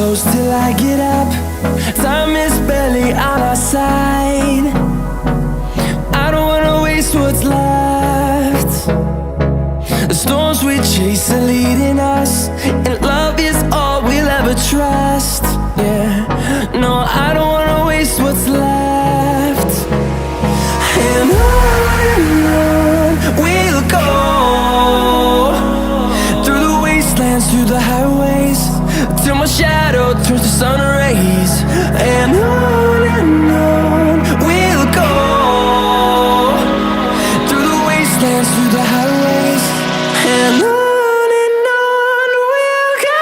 close till I get up. Time is barely on our side. I don't wanna waste what's left. The storms we chase are leading us, and love is all we'll ever trust. Yeah, no, I don't wanna waste what's left. And on we'll go, through the wastelands, through the highways, till my shadow turns to sun rays. And on we'll go, through the wastelands, through the highways, and on we'll go.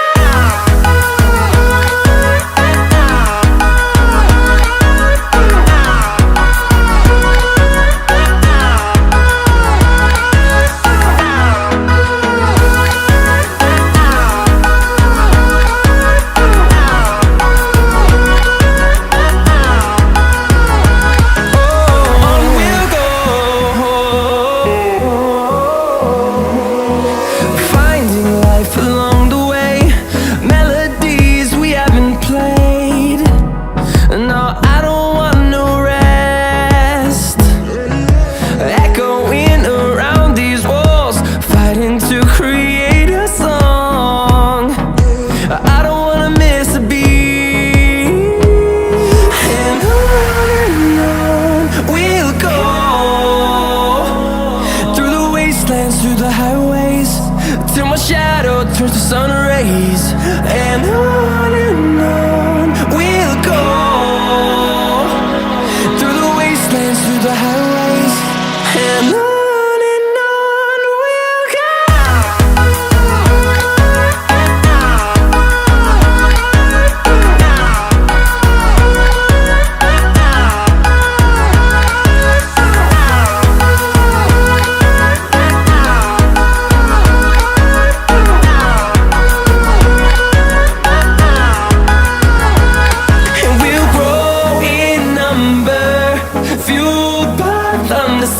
Along the way, melodies we haven't played. No, I don't want no rest. Echoing around these walls, fighting to create a song. I don't wanna miss a beat. And on we'll go, through the wastelands, through the highways, till my shadow turns to sun rays. And on we'll go, through the wastelands, through the highways, and on we'll go.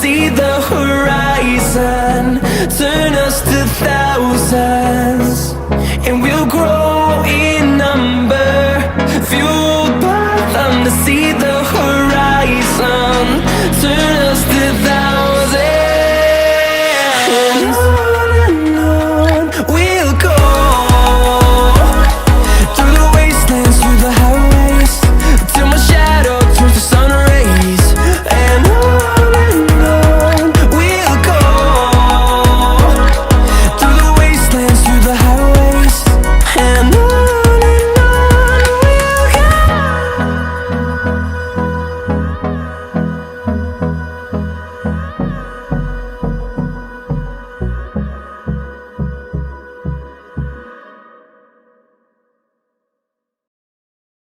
See the horizon turn us to thousands, and we'll grow in number, fueled by them to see the horizon.